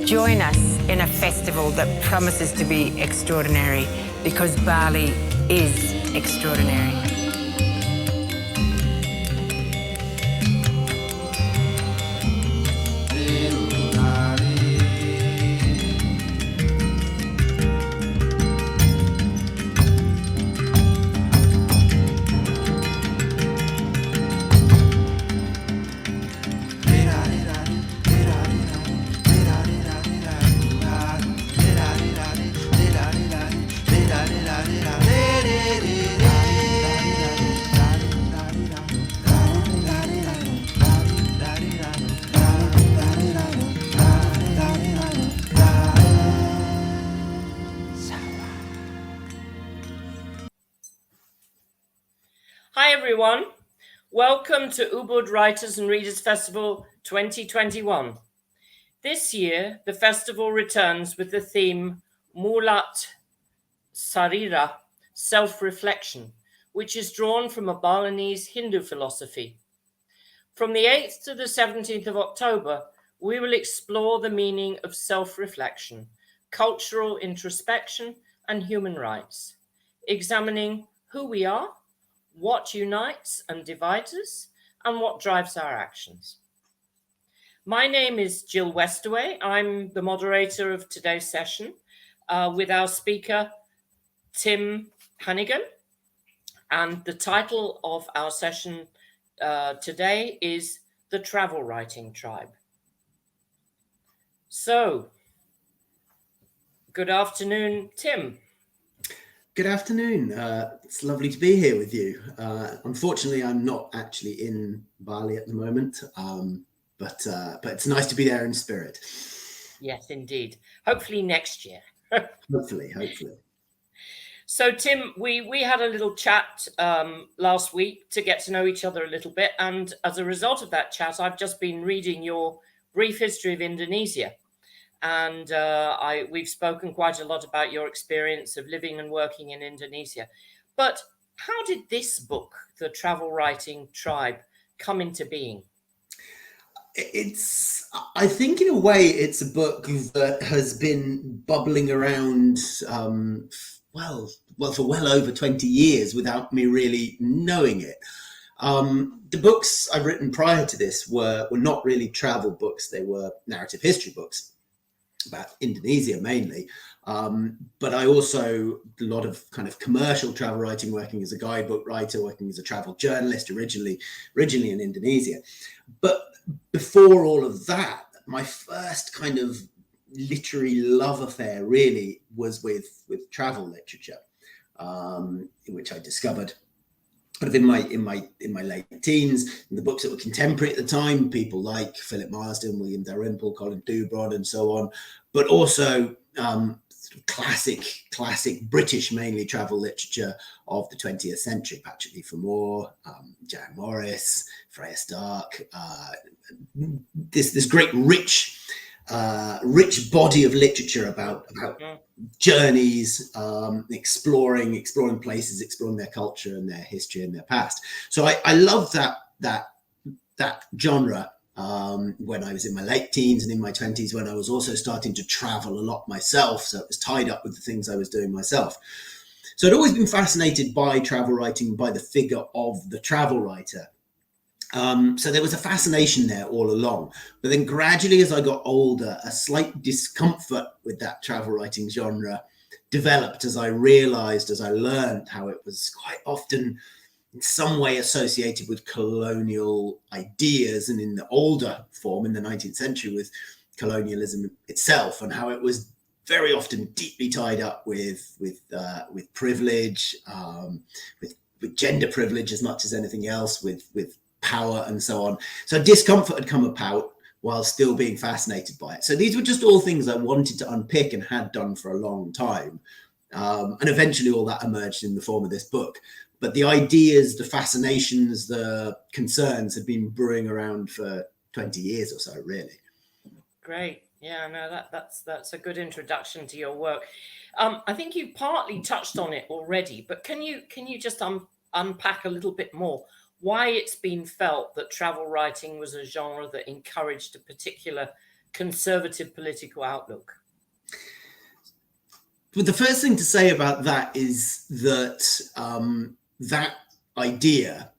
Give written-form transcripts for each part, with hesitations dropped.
Join us in a festival that promises to be extraordinary, because Bali is extraordinary. Hi everyone, welcome to Ubud Writers and Readers Festival 2021. This year, the festival returns with the theme Mulat Sarira, self-reflection, which is drawn from a Balinese Hindu philosophy. From the 8th to the 17th of October, we will explore the meaning of self-reflection, cultural introspection, and human rights, examining who we are, what unites and divides us, and what drives our actions. My name is Jill Westaway. I'm the moderator of today's session with our speaker, Tim Hannigan. And the title of our session today is The Travel Writing Tribe. So, good afternoon, Tim. Good afternoon. It's lovely to be here with you. Unfortunately, I'm not actually in Bali at the moment, but it's nice to be there in spirit. Yes, indeed. Hopefully next year. Hopefully. So, Tim, we had a little chat last week to get to know each other a little bit. And as a result of that chat, I've just been reading your brief history of Indonesia. And we've spoken quite a lot about your experience of living and working in Indonesia. But how did this book, The Travel Writing Tribe, come into being? I think in a way it's a book that has been bubbling around, for well over 20 years without me really knowing it. The books I've written prior to this were not really travel books. They were narrative history books about Indonesia mainly. But I also did a lot of kind of commercial travel writing, working as a guidebook writer, working as a travel journalist originally in Indonesia. But before all of that, my first kind of literary love affair really was with travel literature, which I discovered kind of in my late teens, in the books that were contemporary at the time, people like Philip Marsden, William Dalrymple, Colin Doubrod, and so on, but also classic British mainly travel literature of the 20th century, Patrick Leigh Fermor, Jan Morris, Freya Stark, this great rich body of literature about journeys, exploring places, exploring their culture and their history and their past. So I love that genre when I was in my late teens and in my 20s, when I was also starting to travel a lot myself. So it was tied up with the things I was doing myself. So I'd always been fascinated by travel writing, by the figure of the travel writer. So there was a fascination there all along. But then gradually, as I got older, a slight discomfort with that travel writing genre developed as I learned how it was quite often in some way associated with colonial ideas, and in the older form in the 19th century with colonialism itself, and how it was very often deeply tied up with privilege, with gender privilege as much as anything else, with power and so on. So discomfort had come about while still being fascinated by it. So these were just all things I wanted to unpick and had done for a long time. And eventually all that emerged in the form of this book. But the ideas, the fascinations, the concerns had been brewing around for 20 years or so, really. Great. Yeah, no, that's a good introduction to your work. I think you partly touched on it already, but can you just unpack a little bit more why it's been felt that travel writing was a genre that encouraged a particular conservative political outlook? But the first thing to say about that is that that idea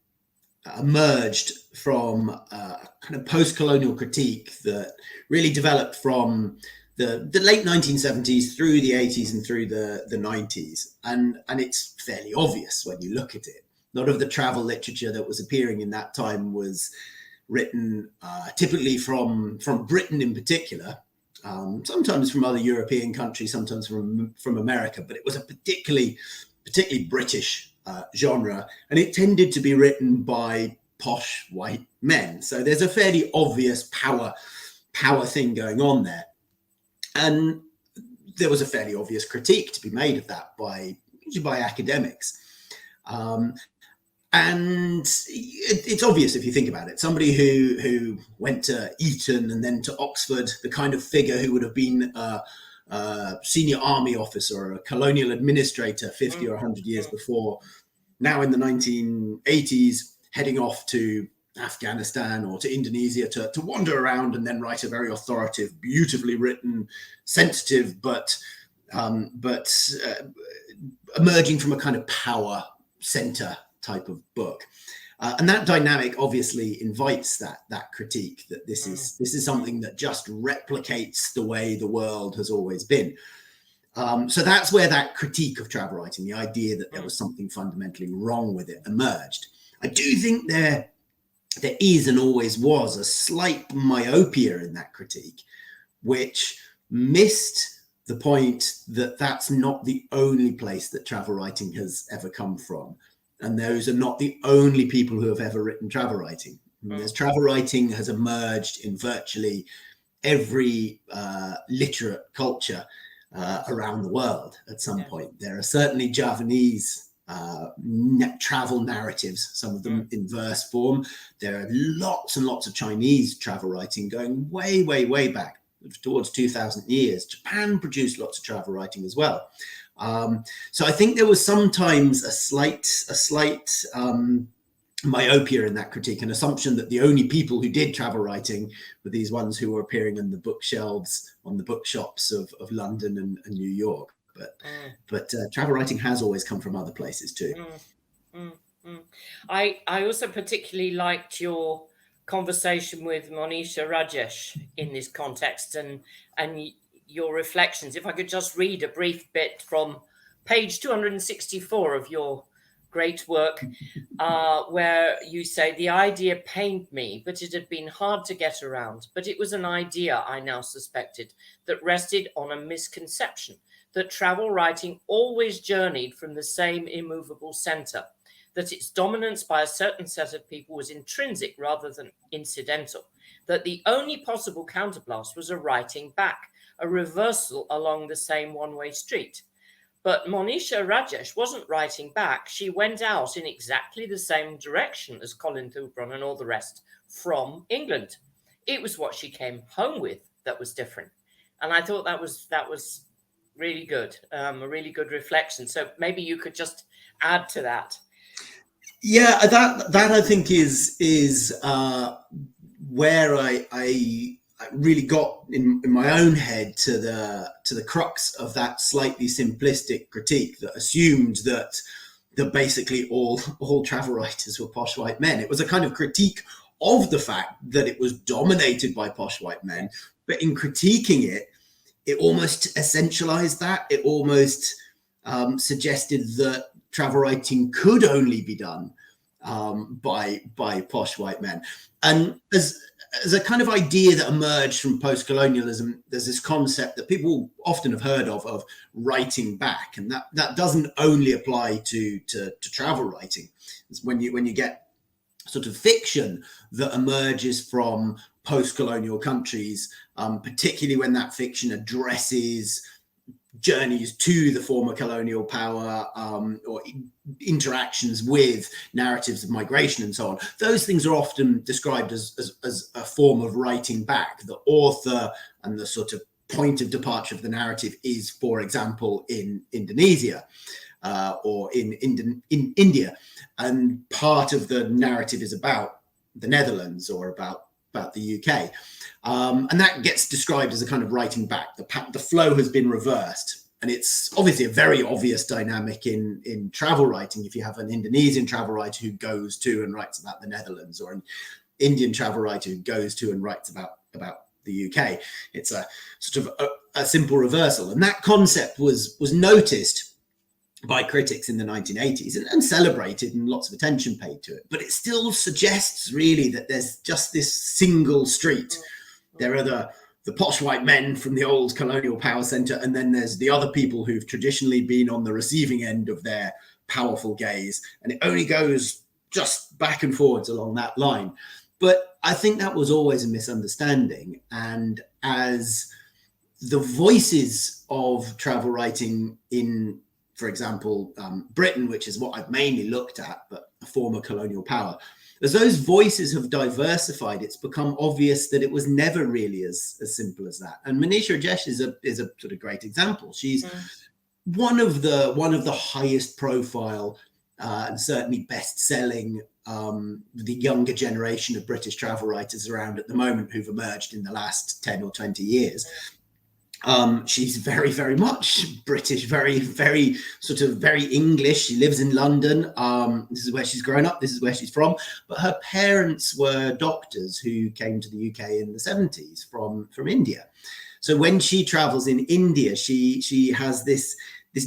emerged from a kind of post-colonial critique that really developed from the late 1970s through the 80s and through the 90s. And it's fairly obvious when you look at it. A lot of the travel literature that was appearing in that time was written typically from Britain in particular, sometimes from other European countries, sometimes from America, but it was a particularly British genre, and it tended to be written by posh white men. So there's a fairly obvious power thing going on there, and there was a fairly obvious critique to be made of that usually by academics. And it's obvious if you think about it. Somebody who went to Eton and then to Oxford, the kind of figure who would have been a senior army officer or a colonial administrator 50 or 100 years before, now in the 1980s, heading off to Afghanistan or to Indonesia to wander around and then write a very authoritative, beautifully written, sensitive, but emerging from a kind of power center type of book. And that dynamic obviously invites that critique that this is something that just replicates the way the world has always been. So that's where that critique of travel writing, the idea that there was something fundamentally wrong with it, emerged. I do think there is and always was a slight myopia in that critique, which missed the point that that's not the only place that travel writing has ever come from. And those are not the only people who have ever written travel writing. As travel writing has emerged in virtually every literate culture around the world at some point. There are certainly Javanese travel narratives, some of them in verse form. There are lots and lots of Chinese travel writing going way, way, way back towards 2000 years. Japan produced lots of travel writing as well. So I think there was sometimes a slight myopia in that critique, an assumption that the only people who did travel writing were these ones who were appearing in the bookshelves on the bookshops of London and New York. But travel writing has always come from other places too. I also particularly liked your conversation with Manisha Jesh in this context and your reflections. If I could just read a brief bit from page 264 of your great work, where you say, "The idea pained me, but it had been hard to get around. But it was an idea, I now suspected, that rested on a misconception, that travel writing always journeyed from the same immovable center, that its dominance by a certain set of people was intrinsic rather than incidental, that the only possible counterblast was a writing back, a reversal along the same one-way street. But Manisha Jesh wasn't writing back. She went out in exactly the same direction as Colin Thubron and all the rest from England. It was what she came home with that was different." And I thought that was really good, a really good reflection. So maybe you could just add to that. Yeah, that I think is where I really got in my own head to the crux of that slightly simplistic critique that assumed that basically all travel writers were posh white men. It was a kind of critique of the fact that it was dominated by posh white men, but in critiquing it, it almost essentialized that. It almost suggested that travel writing could only be done by posh white men. And as a kind of idea that emerged from post-colonialism, there's this concept that people often have heard of writing back, and that doesn't only apply to travel writing. It's when you get sort of fiction that emerges from post-colonial countries, particularly when that fiction addresses journeys to the former colonial power or interactions with narratives of migration and so on. Those things are often described as a form of writing back. The author and the sort of point of departure of the narrative is, for example, in Indonesia or in India. And part of the narrative is about the Netherlands or about the UK. And that gets described as a kind of writing back. The flow has been reversed. And it's obviously a very obvious dynamic in travel writing. If you have an Indonesian travel writer who goes to and writes about the Netherlands, or an Indian travel writer who goes to and writes about the UK, it's a sort of a simple reversal. And that concept was noticed by critics in the 1980s and celebrated, and lots of attention paid to it. But it still suggests really that there's just this single street. There are the posh white men from the old colonial power center, and then there's the other people who've traditionally been on the receiving end of their powerful gaze, and it only goes just back and forwards along that line. But I think that was always a misunderstanding, and as the voices of travel writing in, for example, Britain, which is what I've mainly looked at, but a former colonial power, as those voices have diversified, it's become obvious that it was never really as simple as that. And Manisha Jesh is a sort of great example. She's one of the highest profile and certainly best-selling the younger generation of British travel writers around at the moment who've emerged in the last 10 or 20 years. She's very, very much British, very, very sort of very English. She lives in London. This is where she's grown up. This is where she's from. But her parents were doctors who came to the UK in the 70s from India. So when she travels in India, she has this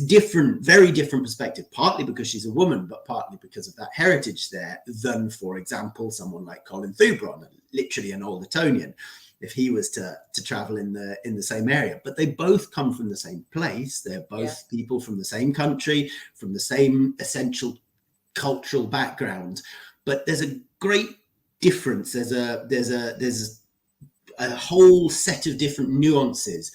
different, very different perspective, partly because she's a woman, but partly because of that heritage there, than, for example, someone like Colin Thubron, literally an old Etonian, if he was to travel in the same area. But they both come from the same place. They're both people from the same country, from the same essential cultural background. But there's a great difference. There's a whole set of different nuances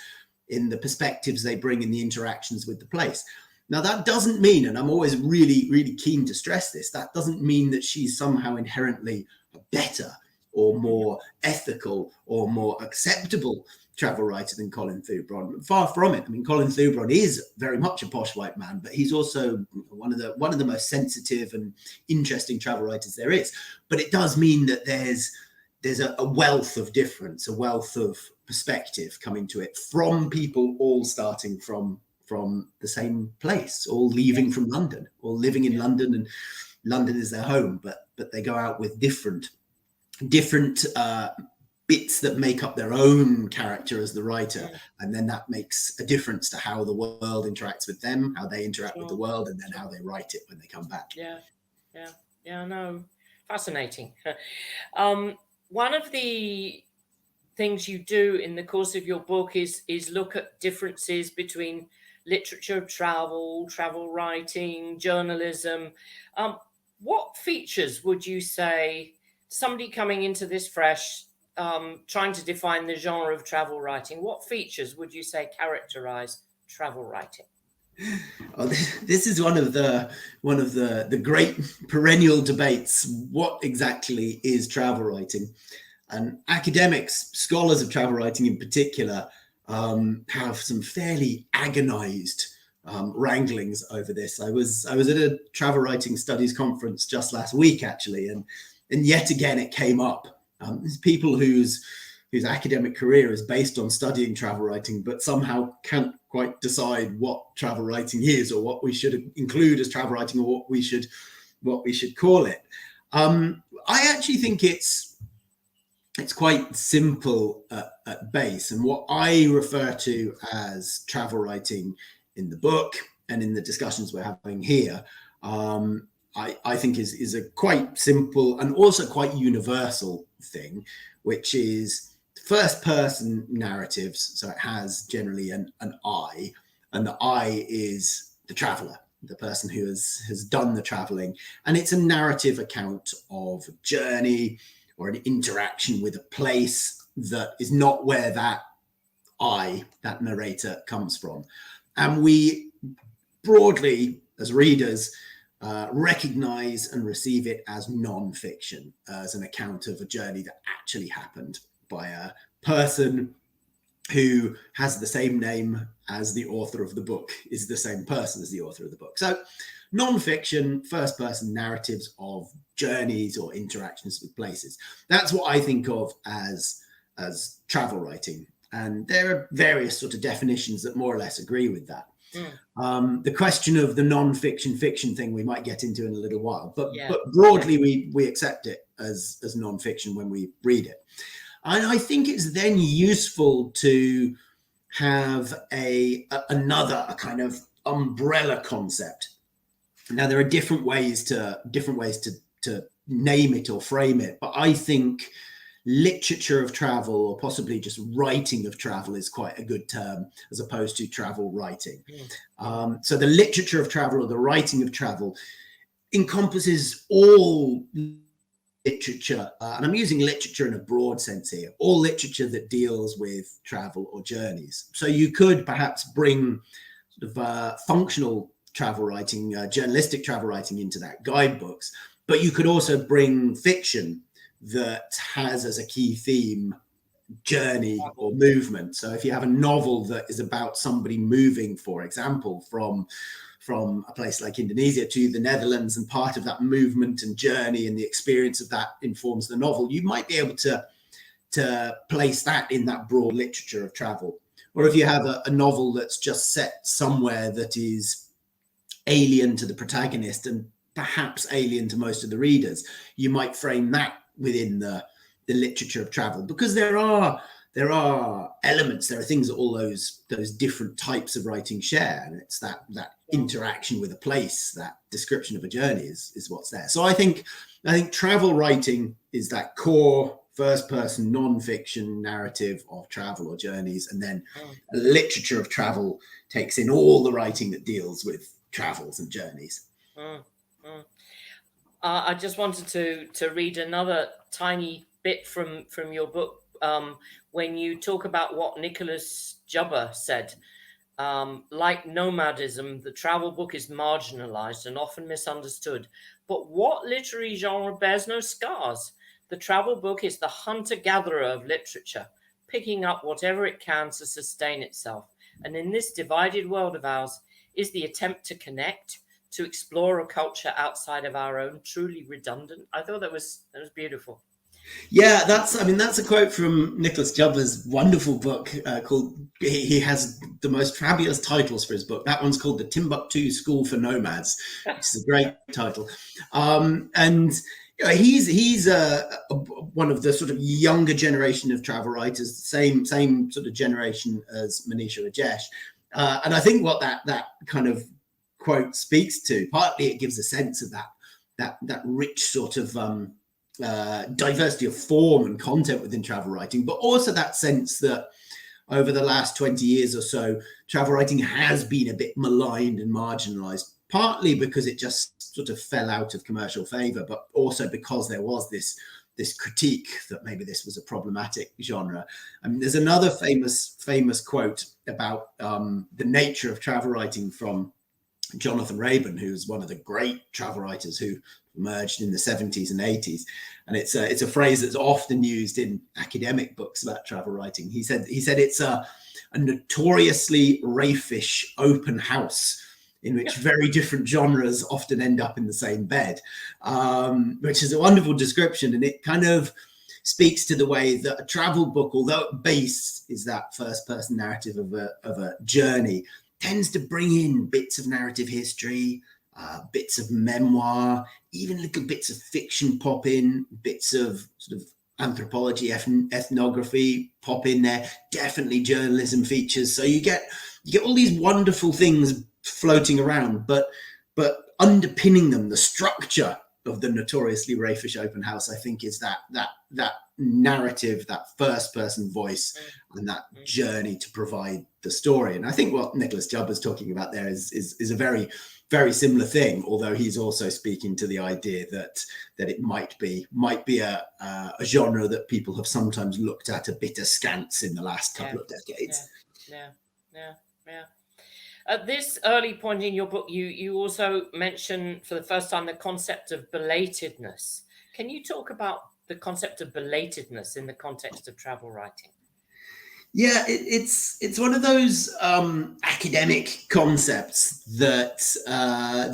in the perspectives they bring in the interactions with the place. Now, that doesn't mean, and I'm always really, really keen to stress this, that doesn't mean that she's somehow inherently better or more ethical or more acceptable travel writer than Colin Thubron. Far from it. I mean, Colin Thubron is very much a posh white man, but he's also one of the most sensitive and interesting travel writers there is. But it does mean that there's a wealth of difference, a wealth of perspective coming to it from people all starting from the same place, all leaving from London, all living in London, and London is their home, but they go out with different bits that make up their own character as the writer, and then that makes a difference to how the world interacts with them, how they interact with the world, and then how they write it when they come back. No, fascinating. One of the things you do in the course of your book is look at differences between literature, travel writing, journalism. What features would you say somebody coming into this fresh, trying to define the genre of travel writing, what features would you say characterize travel writing? Oh, this is one of the great perennial debates. What exactly is travel writing? And academics, scholars of travel writing in particular, have some fairly agonized wranglings over this. I was at a travel writing studies conference just last week, actually, and yet again it came up. There's people whose academic career is based on studying travel writing, but somehow can't quite decide what travel writing is, or what we should include as travel writing, or what we should call it. I actually think it's quite simple at base, and what I refer to as travel writing in the book and in the discussions we're having here, I think is a quite simple and also quite universal thing, which is first person narratives. So it has generally an I, and the I is the traveler, the person who has done the traveling, and it's a narrative account of a journey or an interaction with a place that is not where that narrator comes from. And we broadly, as readers, recognize and receive it as non-fiction, as an account of a journey that actually happened by a person who has the same name as the author of the book, is the same person as the author of the book. So non-fiction, first-person narratives of journeys or interactions with places. That's what I think of as travel writing. And there are various sort of definitions that more or less agree with that. The question of the non-fiction fiction thing we might get into in a little while, but broadly we accept it as non-fiction when we read it. And I think it's then useful to have another kind of umbrella concept. Now there are different ways to name it or frame it, but I think literature of travel, or possibly just writing of travel, is quite a good term as opposed to travel writing. So the literature of travel, or the writing of travel, encompasses all literature, and I'm using literature in a broad sense here, all literature that deals with travel or journeys. So you could perhaps bring sort of functional travel writing, journalistic travel writing into that, guidebooks, but you could also bring fiction that has as a key theme journey or movement. So if you have a novel that is about somebody moving, for example, from a place like Indonesia to the Netherlands, and part of that movement and journey and the experience of that informs the novel, you might be able to place that in that broad literature of travel. Or if you have a novel that's just set somewhere that is alien to the protagonist and perhaps alien to most of the readers, you might frame that within the literature of travel, because there are elements, there are things that all those different types of writing share, and it's that interaction with a place, that description of a journey is what's there. So I think travel writing is that core first person non-fiction narrative of travel or journeys, and then a literature of travel takes in all the writing that deals with travels and journeys. I just wanted to read another tiny bit from your book, when you talk about what Nicholas Jubber said. Like nomadism, the travel book is marginalized and often misunderstood. But what literary genre bears no scars? The travel book is the hunter-gatherer of literature, picking up whatever it can to sustain itself. And in this divided world of ours, is the attempt to connect, to explore a culture outside of our own, truly redundant? I thought that was beautiful. Yeah, that's a quote from Nicholas Jubber's wonderful book called, he has the most fabulous titles for his book. That one's called The Timbuktu School for Nomads, which is a great title. And you know, he's one of the sort of younger generation of travel writers, same sort of generation as Manisha Jesh. And I think what that kind of quote speaks to, partly it gives a sense of that rich sort of diversity of form and content within travel writing, but also that sense that over the last 20 years or so, travel writing has been a bit maligned and marginalized, partly because it just sort of fell out of commercial favor, but also because there was this critique that maybe this was a problematic genre. I mean, there's another famous quote about the nature of travel writing from Jonathan Raban, who's one of the great travel writers who emerged in the 70s and 80s. And it's a phrase that's often used in academic books about travel writing. He said it's a notoriously raffish open house in which very different genres often end up in the same bed, which is a wonderful description. And it kind of speaks to the way that a travel book, although at base is that first person narrative of a journey, tends to bring in bits of narrative history, bits of memoir, even little bits of fiction pop in, bits of sort of anthropology, ethnography pop in there, definitely journalism features. So you get all these wonderful things floating around, but underpinning them, the structure of the notoriously raffish open house, I think, is that narrative, that first person voice, and that journey to provide the story. And I think what Nicholas Jubber's talking about there is a very, very similar thing, although he's also speaking to the idea that it might be a genre that people have sometimes looked at a bit askance in the last couple of decades. Yeah. At this early point in your book, you also mention for the first time the concept of belatedness. Can you talk about the concept of belatedness in the context of travel writing? Yeah, it's one of those academic concepts that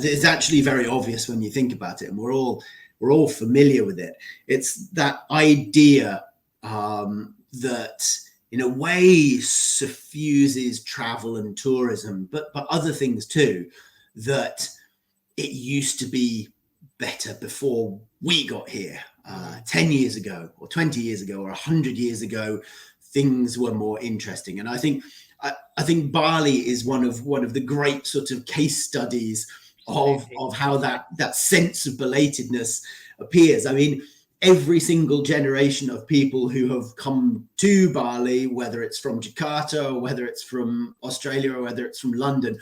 is actually very obvious when you think about it, and we're all familiar with it. It's that idea that, in a way, suffuses travel and tourism, but other things too. That it used to be better before we got here. 10 years ago, or 20 years ago, or 100 years ago, things were more interesting. And I think Bali is one of the great sort of case studies of how that sense of belatedness appears. I mean, every single generation of people who have come to Bali, whether it's from Jakarta or whether it's from Australia or whether it's from London,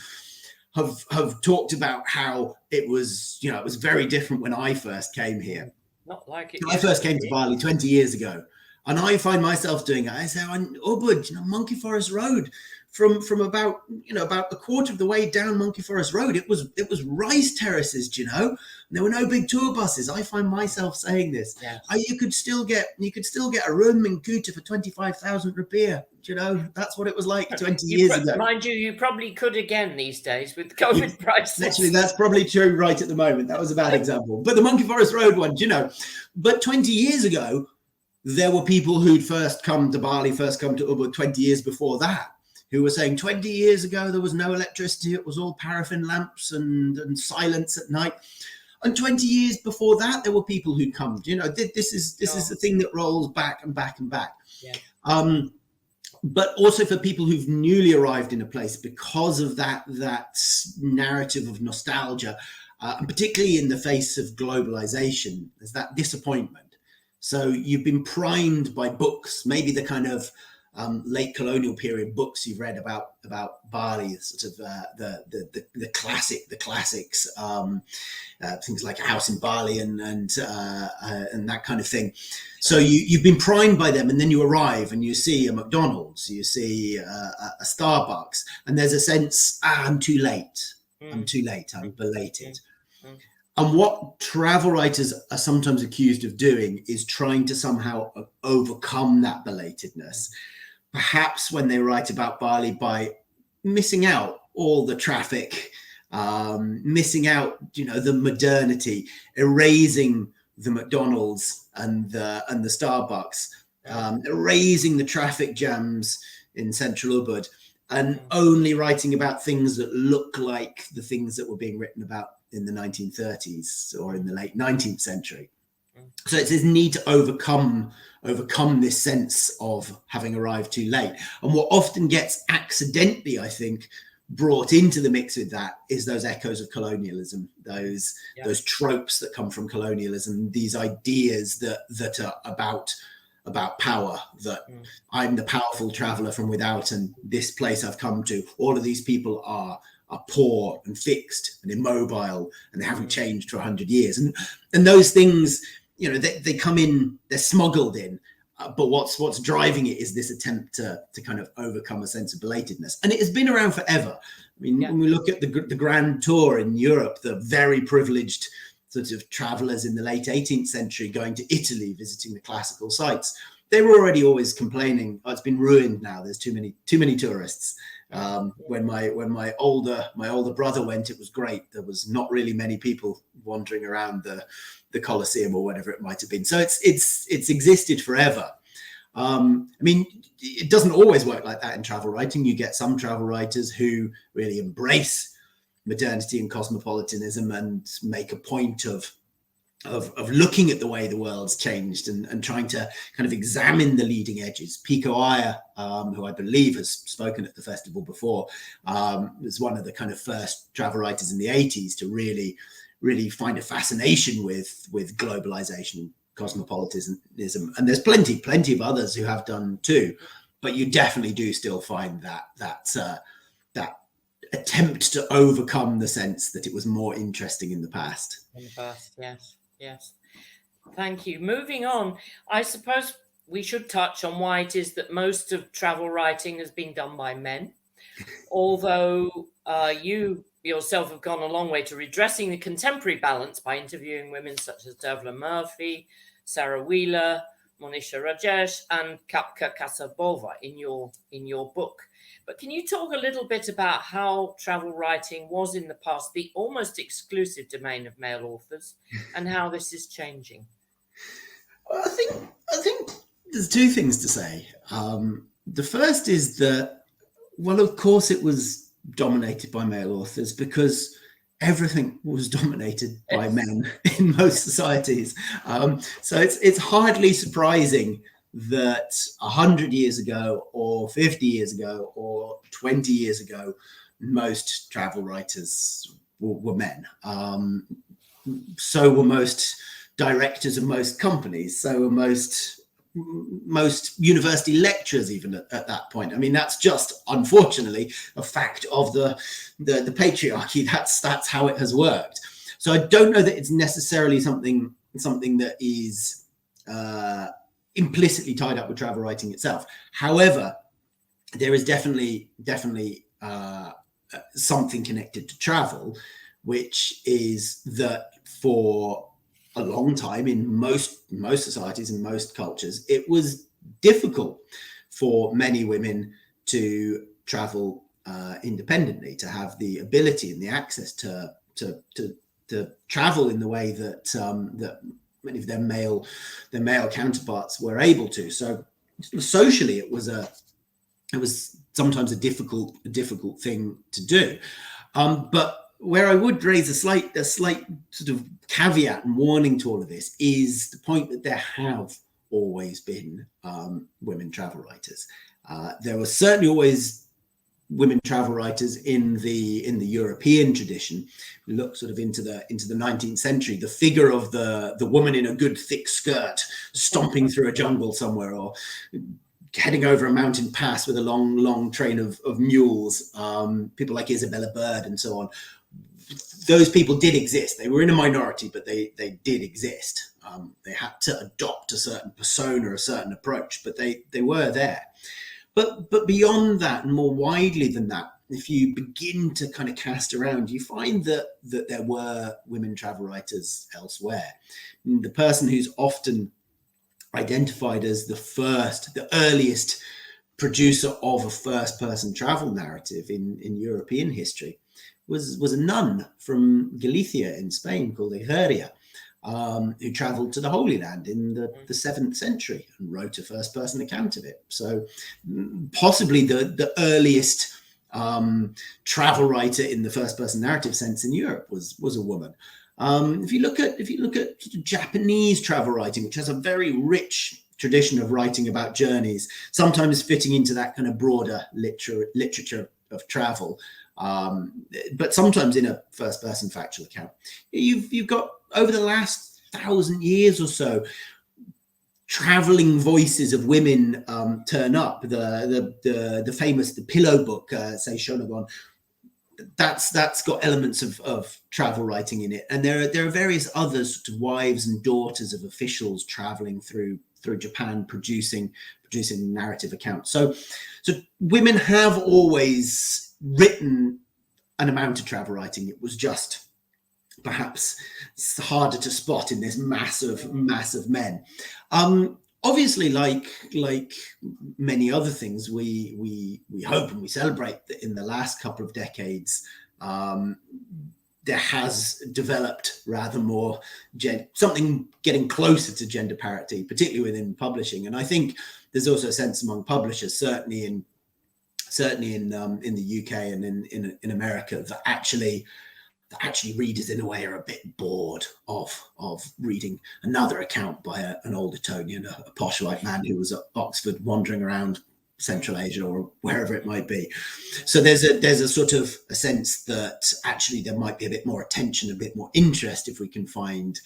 have talked about how it was very different when I first came here. Not like it. I first came to Bali 20 years ago, and I find myself doing it. I say, on Ubud, Monkey Forest Road, from about a quarter of the way down Monkey Forest Road, it was rice terraces, and there were no big tour buses. I find myself saying this. Yes. You could still get a room in Kuta for 25,000 rupiah. That's what it was like 20 years ago. Mind you, you probably could again these days with COVID prices. Actually, that's probably true right at the moment. That was a bad example. But the Monkey Forest Road one, but 20 years ago, there were people who'd first come to Bali, first come to Ubud 20 years before that, who were saying 20 years ago, there was no electricity. It was all paraffin lamps and silence at night. And 20 years before that, there were people who'd come. This is the thing that rolls back and back and back. Yeah. But also for people who've newly arrived in a place, because of that narrative of nostalgia, and particularly in the face of globalization, there's that disappointment. So you've been primed by books, maybe the kind of late colonial period books you've read about Bali, sort of the classics, things like A House in Bali and that kind of thing. So you've been primed by them, and then you arrive and you see a McDonald's, you see a Starbucks, and there's a sense, I'm too late, I'm belated. And what travel writers are sometimes accused of doing is trying to somehow overcome that belatedness. Perhaps when they write about Bali, by missing out all the traffic, missing out, the modernity, erasing the McDonald's and the Starbucks, erasing the traffic jams in central Ubud, and only writing about things that look like the things that were being written about in the 1930s or in the late 19th century. So it's this need to overcome this sense of having arrived too late. And what often gets accidentally, I think, brought into the mix with that is those echoes of colonialism, those tropes that come from colonialism, these ideas that are about power, that I'm the powerful traveler from without, and this place I've come to, all of these people are poor and fixed and immobile, and they haven't changed for 100 years. And those things, they come in, they're smuggled in, but what's driving it is this attempt to kind of overcome a sense of belatedness. And it has been around forever. I mean, when we look at the Grand Tour in Europe, the very privileged sort of travelers in the late 18th century going to Italy, visiting the classical sites, they were already always complaining, it's been ruined now, there's too many tourists. When my older brother went, it was great. There was not really many people wandering around the Colosseum or whatever it might have been. So it's existed forever. I mean, it doesn't always work like that in travel writing. You get some travel writers who really embrace modernity and cosmopolitanism and make a point of looking at the way the world's changed and trying to kind of examine the leading edges. Pico Iyer, who I believe has spoken at the festival before, was one of the kind of first travel writers in the 80s to really find a fascination with globalization, cosmopolitanism. And there's plenty of others who have done too, but you definitely do still find that attempt to overcome the sense that it was more interesting in the past. Yes. Thank you. Moving on, I suppose we should touch on why it is that most of travel writing has been done by men, although you yourself have gone a long way to redressing the contemporary balance by interviewing women such as Devla Murphy, Sarah Wheeler, Manisha Jesh and Kapka Kasabova in your book. But can you talk a little bit about how travel writing was in the past the almost exclusive domain of male authors, and how this is changing? Well, I think there's two things to say. The first is that, well, of course, it was dominated by male authors because everything was dominated by men in most societies. So it's hardly surprising that 100 years ago or 50 years ago or 20 years ago, most travel writers were men. So were most directors of most companies. So were most university lecturers even at that point. I mean, that's just unfortunately a fact of the patriarchy. That's how it has worked. So I don't know that it's necessarily something that is implicitly tied up with travel writing itself. However, there is definitely something connected to travel, which is that for a long time in most societies and most cultures, it was difficult for many women to travel independently, to have the ability and the access to travel in the way that that many of their male counterparts were able to. So socially, it was sometimes a difficult thing to do. But where I would raise a slight sort of caveat and warning to all of this is the point that there have always been women travel writers. There were certainly always women travel writers in the European tradition. We look sort of into the 19th century, the figure of the woman in a good thick skirt stomping through a jungle somewhere, or heading over a mountain pass with a long train of mules, people like Isabella Bird and so on. Those people did exist. They were in a minority, but they did exist. They had to adopt a certain persona, a certain approach, but they were there. But beyond that, and more widely than that, if you begin to kind of cast around, you find that there were women travel writers elsewhere. The person who's often identified as the earliest producer of a first-person travel narrative in European history was a nun from Galicia in Spain called Egeria, who traveled to the Holy Land in the 7th century and wrote a first-person account of it. So possibly the earliest travel writer in the first-person narrative sense in Europe was a woman. If you look at Japanese travel writing, which has a very rich tradition of writing about journeys, sometimes fitting into that kind of broader literature of travel, but sometimes in a first-person factual account. You've got, over the last 1,000 years or so, traveling voices of women turn up. The famous Pillow book, say Shonagon, that's got elements of travel writing in it, and there are various other sort of wives and daughters of officials traveling through Japan, producing narrative accounts. So women have always written an amount of travel writing. It was just perhaps harder to spot in this mass of men. Obviously, like many other things, we hope and we celebrate that in the last couple of decades, there has developed rather more something getting closer to gender parity, particularly within publishing. And I think there's also a sense among publishers, certainly in the UK and in America, that actually readers in a way are a bit bored of reading another account by an old Etonian, a posh white man who was at Oxford wandering around Central Asia or wherever it might be. So there's a sort of a sense that actually there might be a bit more attention, a bit more interest if we can find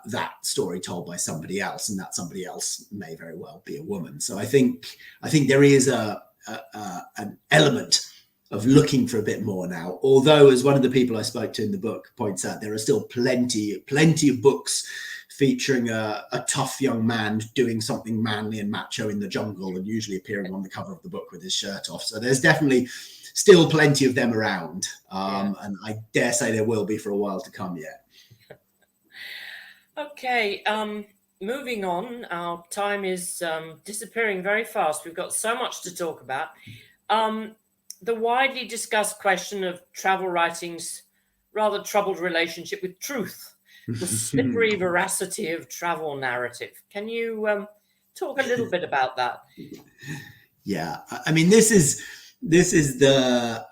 that story told by somebody else, and that somebody else may very well be a woman. So I think there is an element of looking for a bit more now, although, as one of the people I spoke to in the book points out, there are still plenty of books featuring a tough young man doing something manly and macho in the jungle, and usually appearing on the cover of the book with his shirt off. So there's definitely still plenty of them around, and I dare say there will be for a while to come yet. Okay, moving on, our time is disappearing very fast. We've got so much to talk about. The widely discussed question of travel writing's rather troubled relationship with truth, the slippery veracity of travel narrative. Can you talk a little bit about that? Yeah, I mean, this is the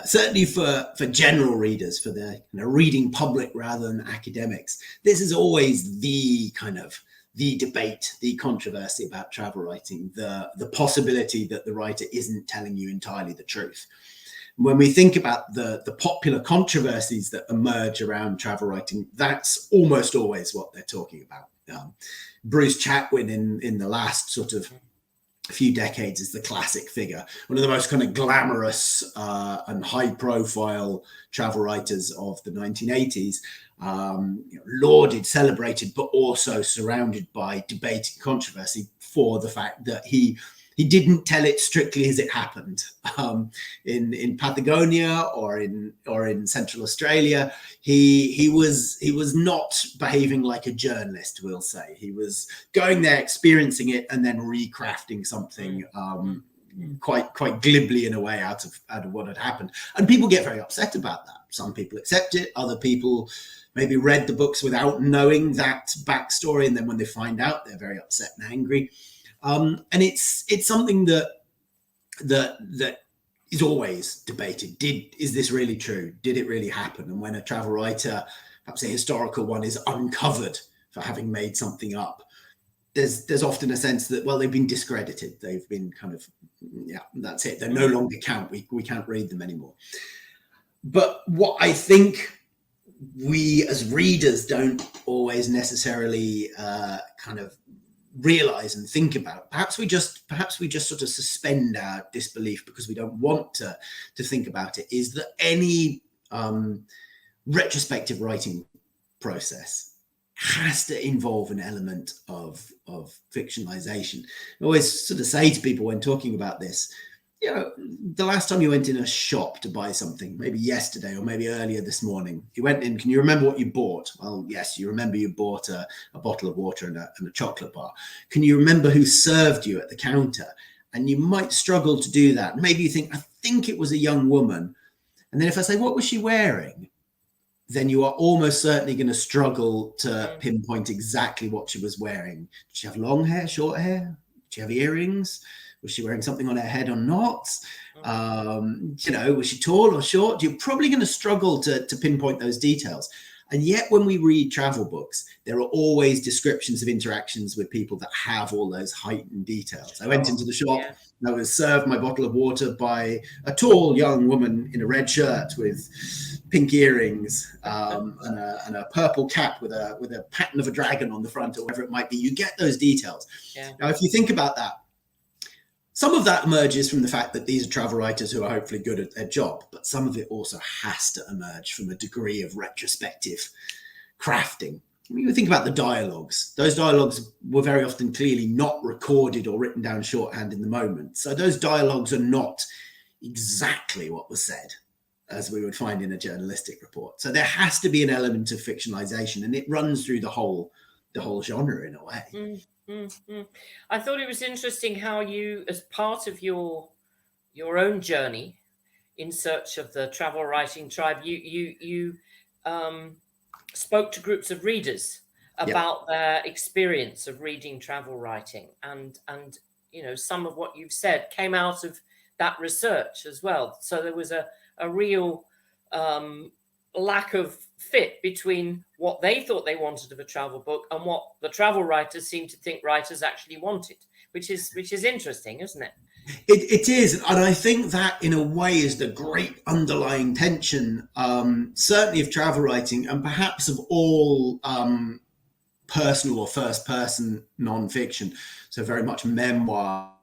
certainly for general readers, for the reading public rather than academics. This is always the debate, the controversy about travel writing, the possibility that the writer isn't telling you entirely the truth. When we think about the popular controversies that emerge around travel writing, that's almost always what they're talking about. Bruce Chatwin in the last sort of few decades is the classic figure, one of the most kind of glamorous and high profile travel writers of the 1980s, lauded, celebrated, but also surrounded by debate and controversy for the fact that he didn't tell it strictly as it happened. In Patagonia or in Central Australia, he was not behaving like a journalist, we'll say. He was going there, experiencing it, and then recrafting something quite glibly in a way out of what had happened. And people get very upset about that. Some people accept it, other people maybe read the books without knowing that backstory, and then when they find out, they're very upset and angry. And it's something that is always debated. Is this really true? Did it really happen? And when a travel writer, perhaps a historical one, is uncovered for having made something up, there's often a sense that, well, they've been discredited. They've been that's it. They no longer count. We can't read them anymore. But what I think we as readers don't always necessarily realize and think about, perhaps we just sort of suspend our disbelief because we don't want to think about it, is that any retrospective writing process has to involve an element of fictionalization. I always sort of say to people when talking about this, the last time you went in a shop to buy something, maybe yesterday or maybe earlier this morning, you went in, can you remember what you bought? Well, yes, you remember you bought a bottle of water and a chocolate bar. Can you remember who served you at the counter? And you might struggle to do that. Maybe you think, I think it was a young woman. And then if I say, what was she wearing? Then you are almost certainly going to struggle to pinpoint exactly what she was wearing. Did she have long hair, short hair? Did she have earrings? Was she wearing something on her head or not? Was she tall or short? You're probably going to struggle to pinpoint those details. And yet when we read travel books, there are always descriptions of interactions with people that have all those heightened details. I went into the shop, I was served my bottle of water by a tall young woman in a red shirt with pink earrings and a purple cap with a pattern of a dragon on the front, or whatever it might be. You get those details. Yeah. Now, if you think about that, some of that emerges from the fact that these are travel writers who are hopefully good at their job, but some of it also has to emerge from a degree of retrospective crafting. I mean, you think about the dialogues. Those dialogues were very often clearly not recorded or written down shorthand in the moment. So those dialogues are not exactly what was said, as we would find in a journalistic report. So there has to be an element of fictionalization, and it runs through the whole genre in a way. I thought it was interesting how you, as part of your own journey in search of the travel writing tribe, you spoke to groups of readers about their experience of reading travel writing, and some of what you've said came out of that research as well. So there was a real lack of fit between what they thought they wanted of a travel book and what the travel writers seem to think writers actually wanted, which is interesting, isn't it? It is, and I think that in a way is the great underlying tension, certainly of travel writing, and perhaps of all personal or first person non-fiction. So very much memoir.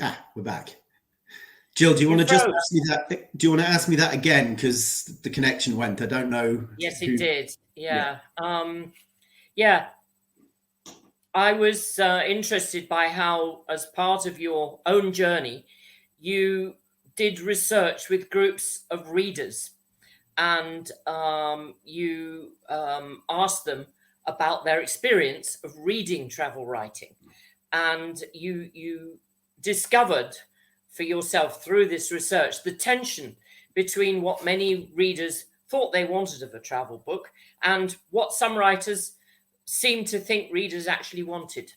We're back. Jill, do you want to just froze. ask me that? Do you want to ask me that again? Because the connection went. I don't know. Yes, who- it did. Yeah. Yeah. I was interested by how, as part of your own journey, you did research with groups of readers, and you asked them about their experience of reading travel writing, and you discovered for yourself through this research the tension between what many readers thought they wanted of a travel book and what some writers seem to think readers actually wanted.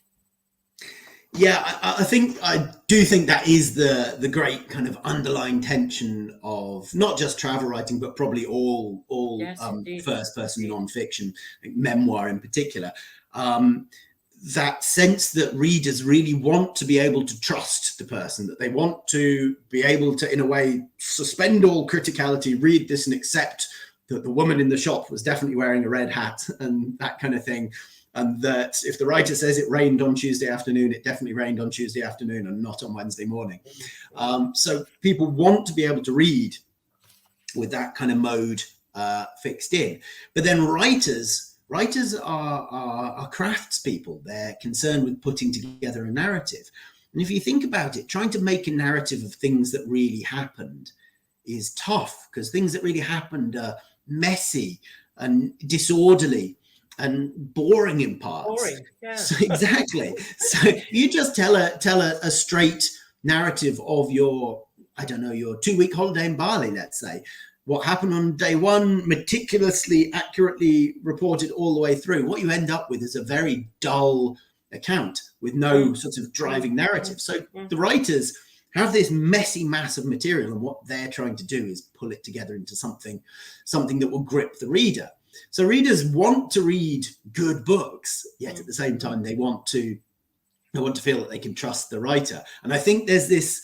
Yeah, I do think that is the great kind of underlying tension of not just travel writing, but probably all Yes, indeed. first person Indeed. non-fiction, memoir in particular. That sense that readers really want to be able to trust the person, that they want to be able to, in a way, suspend all criticality, read this and accept that the woman in the shop was definitely wearing a red hat and that kind of thing. And that if the writer says it rained on Tuesday afternoon, it definitely rained on Tuesday afternoon and not on Wednesday morning. So people want to be able to read with that kind of mode fixed in. But then writers are craftspeople. They're concerned with putting together a narrative. And if you think about it, trying to make a narrative of things that really happened is tough, because things that really happened are messy and disorderly and boring in parts. Boring, yeah. So, exactly. So you just tell a straight narrative of your 2-week holiday in Bali, let's say. What happened on day one, meticulously, accurately reported all the way through. What you end up with is a very dull account with no sort of driving narrative. So the writers have this messy mass of material, and what they're trying to do is pull it together into something that will grip the reader. So readers want to read good books, yet at the same time they want to feel that they can trust the writer. And I think there's this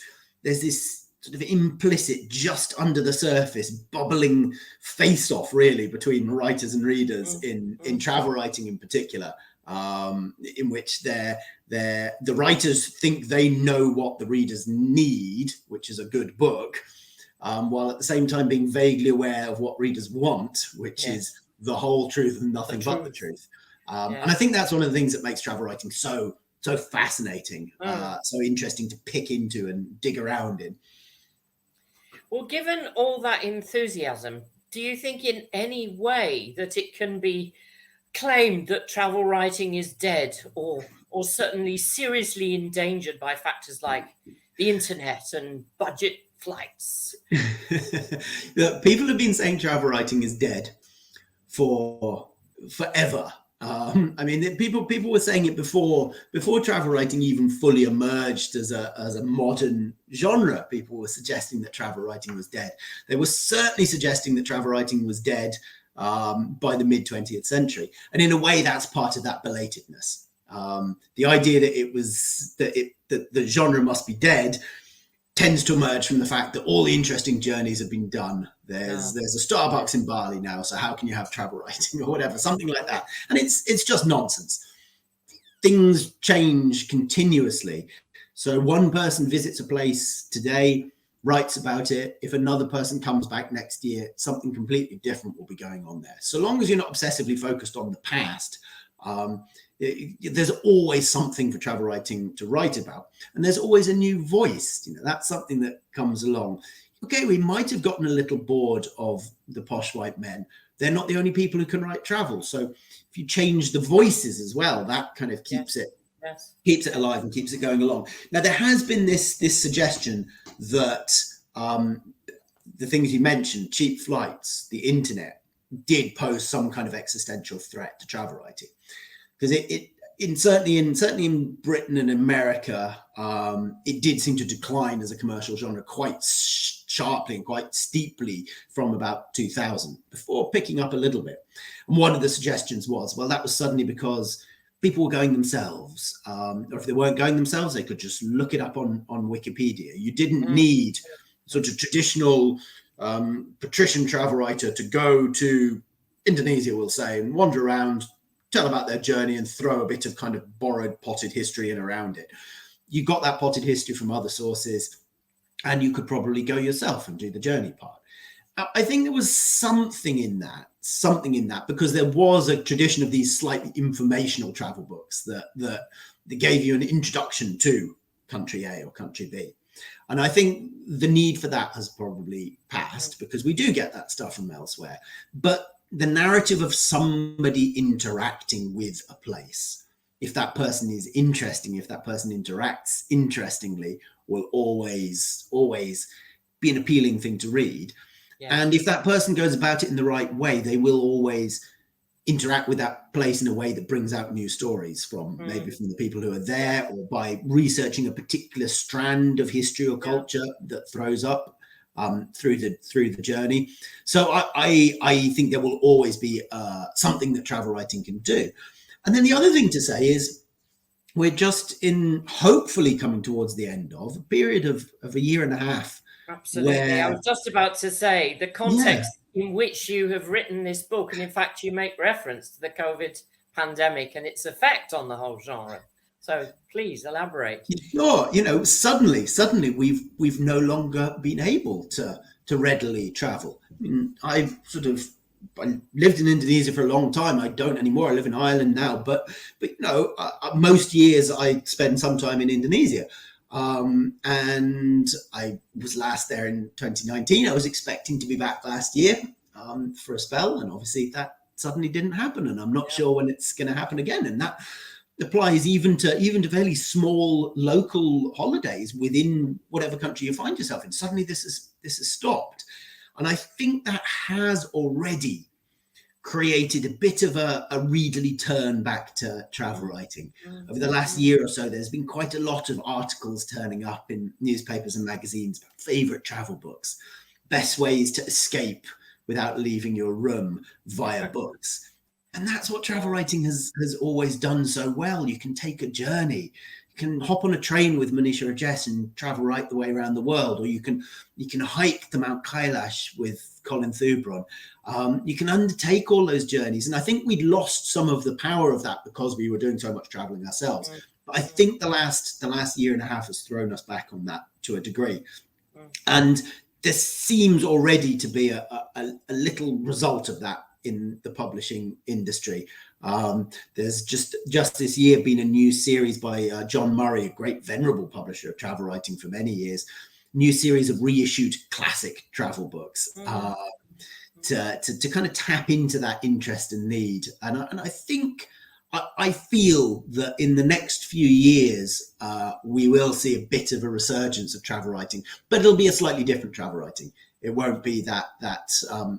sort of implicit, just under the surface, bubbling face-off really between writers and readers in travel writing in particular, in which the writers think they know what the readers need, which is a good book, while at the same time being vaguely aware of what readers want, which is the whole truth and nothing but the truth. And I think that's one of the things that makes travel writing so fascinating, so interesting to pick into and dig around in. Well, given all that enthusiasm, do you think in any way that it can be claimed that travel writing is dead, or certainly seriously endangered by factors like the internet and budget flights? People have been saying travel writing is dead for forever. I mean, people were saying it before travel writing even fully emerged as a modern genre. People were suggesting that travel writing was dead. They were certainly suggesting that travel writing was dead by the mid 20th century, and in a way, that's part of that belatedness. The idea that the genre must be dead tends to emerge from the fact that all the interesting journeys have been done. There's a Starbucks in Bali now, so how can you have travel writing or whatever, something like that? And it's just nonsense. Things change continuously. So one person visits a place today, writes about it. If another person comes back next year, something completely different will be going on there. So long as you're not obsessively focused on the past, there's always something for travel writing to write about, and there's always a new voice. That's something that comes along. Okay, we might have gotten a little bored of the posh white men. They're not the only people who can write travel. So if you change the voices as well, that kind of keeps it alive and keeps it going along. Now there has been this suggestion that the things you mentioned, cheap flights, the internet, did pose some kind of existential threat to travel writing. Because certainly in Britain and America, it did seem to decline as a commercial genre quite sharply and quite steeply from about 2000, before picking up a little bit. And one of the suggestions was, well, that was suddenly because people were going themselves, or if they weren't going themselves, they could just look it up on Wikipedia. You didn't need sort of traditional patrician travel writer to go to Indonesia, we'll say, and wander around, tell about their journey and throw a bit of kind of borrowed potted history in around it. you got that potted history from other sources, and you could probably go yourself and do the journey part. I think there was something in that, because there was a tradition of these slightly informational travel books that gave you an introduction to country A or country B. And I think the need for that has probably passed, because we do get that stuff from elsewhere. But the narrative of somebody interacting with a place, if that person is interesting, if that person interacts interestingly, will always be an appealing thing to read. Yeah. And if that person goes about it in the right way, they will always interact with that place in a way that brings out new stories from maybe from the people who are there, or by researching a particular strand of history or culture that throws up through the journey. So I think there will always be something that travel writing can do. And then the other thing to say is, we're just hopefully coming towards the end of a period of a year and a half. Absolutely. I was just about to say the context in which you have written this book, and in fact you make reference to the COVID pandemic and its effect on the whole genre. So please elaborate. Sure. Suddenly we've no longer been able to readily travel. I mean, I lived in Indonesia for a long time. I don't anymore. I live in Ireland now, but most years I spend some time in Indonesia. And I was last there in 2019. I was expecting to be back last year for a spell, and obviously that suddenly didn't happen, and I'm not sure when it's going to happen again. And that applies even to fairly small local holidays within whatever country you find yourself in. Suddenly this has stopped, and I think that has already created a bit of a readerly turn back to travel writing. Over the last year or so, there's been quite a lot of articles turning up in newspapers and magazines about favorite travel books, best ways to escape without leaving your room via books. And that's what travel writing has always done so well. You can take a journey. You can hop on a train with Manisha Jesh and travel right the way around the world, or you can hike to Mount Kailash with Colin Thubron. You can undertake all those journeys, and I think we'd lost some of the power of that because we were doing so much traveling ourselves. But I think the last year and a half has thrown us back on that to a degree, and there seems already to be a little result of that in the publishing industry. There's just this year been a new series by John Murray, a great venerable publisher of travel writing for many years, new series of reissued classic travel books to kind of tap into that interest and need. And I think, I feel that in the next few years, we will see a bit of a resurgence of travel writing, but it'll be a slightly different travel writing. It won't be that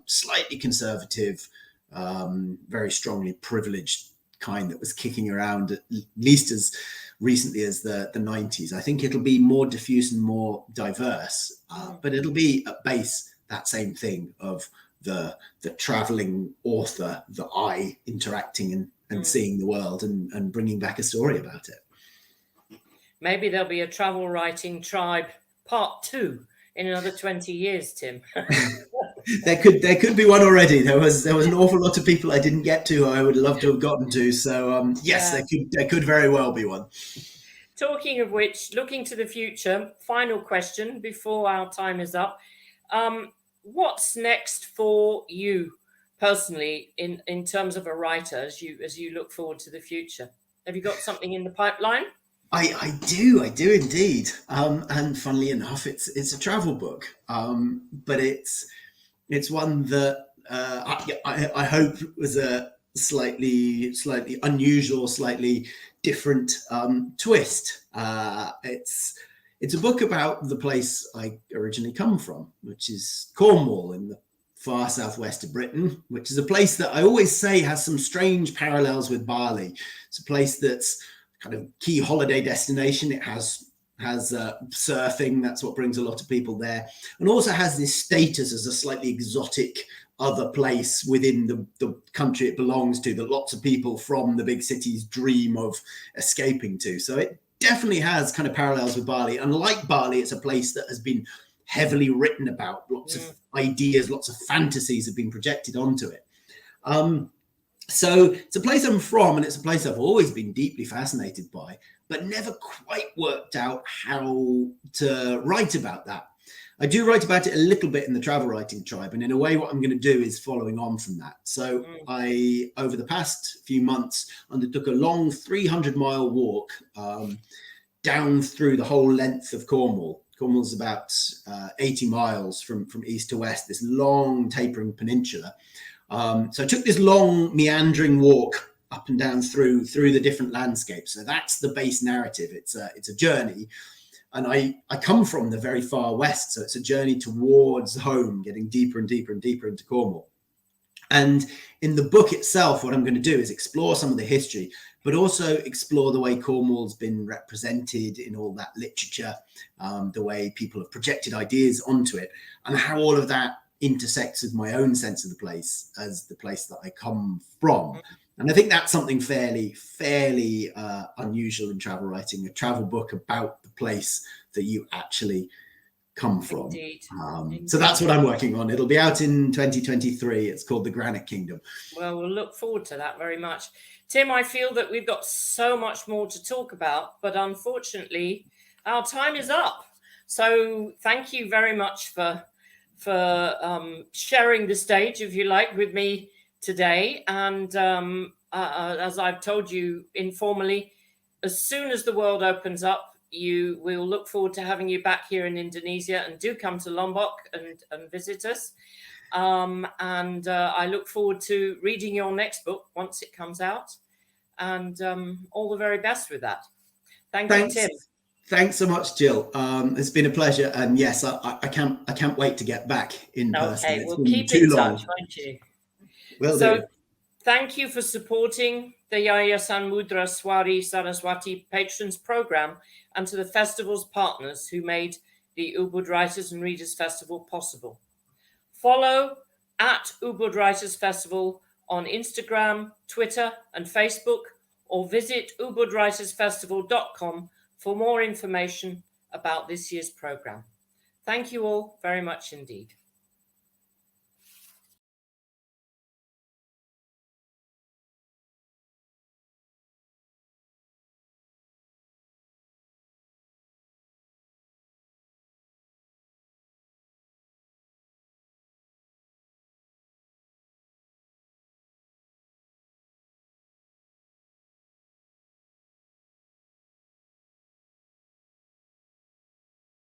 slightly conservative, very strongly privileged kind that was kicking around at least as recently as the 90s. I think it'll be more diffuse and more diverse, but it'll be at base that same thing of the traveling author, the I interacting and seeing the world and bringing back a story about it. Maybe there'll be a travel writing tribe part 2 in another 20 years, Tim. There could be one already. There was an awful lot of people I didn't get to who I would love to have gotten to. So yes, there could very well be one. Talking of which, looking to the future, final question before our time is up. What's next for you personally in terms of a writer as you look forward to the future? Have you got something in the pipeline? I do indeed. And funnily enough, it's a travel book, but it's one that I hope was a slightly unusual, slightly different twist. It's a book about the place I originally come from, which is Cornwall in the far southwest of Britain, which is a place that I always say has some strange parallels with Bali. It's a place that's kind of key holiday destination. It has surfing. That's what brings a lot of people there, and also has this status as a slightly exotic other place within the country it belongs to that lots of people from the big cities dream of escaping to. So it definitely has kind of parallels with Bali, and like Bali, it's a place that has been heavily written about. Lots of ideas, lots of fantasies have been projected onto it. So it's a place I'm from, and it's a place I've always been deeply fascinated by, but never quite worked out how to write about that. I do write about it a little bit in the Travel Writing Tribe, and in a way what I'm going to do is following on from that. So I, over the past few months, undertook a long 300-mile walk down through the whole length of Cornwall. Cornwall's about 80 miles from east to west, this long tapering peninsula. So I took this long meandering walk up and down through the different landscapes. So that's the base narrative. It's a journey. And I come from the very far west, so it's a journey towards home, getting deeper and deeper and deeper into Cornwall. And in the book itself, what I'm going to do is explore some of the history, but also explore the way Cornwall's been represented in all that literature, the way people have projected ideas onto it, and how all of that intersects with my own sense of the place as the place that I come from. And I think that's something fairly unusual in travel writing, a travel book about the place that you actually come from. Indeed. So that's what I'm working on. It'll be out in 2023. It's called The Granite Kingdom. Well, we'll look forward to that very much. Tim, I feel that we've got so much more to talk about, but unfortunately, our time is up. So thank you very much for sharing the stage, if you like, with me today. And as I've told you informally, as soon as the world opens up, we'll look forward to having you back here in Indonesia, and do come to Lombok and visit us. And I look forward to reading your next book once it comes out. And all the very best with that. Thanks. You, Tim. Thanks so much, Jill. It's been a pleasure, and yes, I can't wait to get back in person. Okay, It's we'll been keep too in long. touch, won't you? Will So, do. thank you for supporting the Yayasan Mudra Swari Saraswati Patrons Program, and to the festival's partners who made the Ubud Writers and Readers Festival possible. Follow at Ubud Writers Festival on Instagram, Twitter, and Facebook, or visit ubudwritersfestival.com for more information about this year's program. Thank you all very much indeed.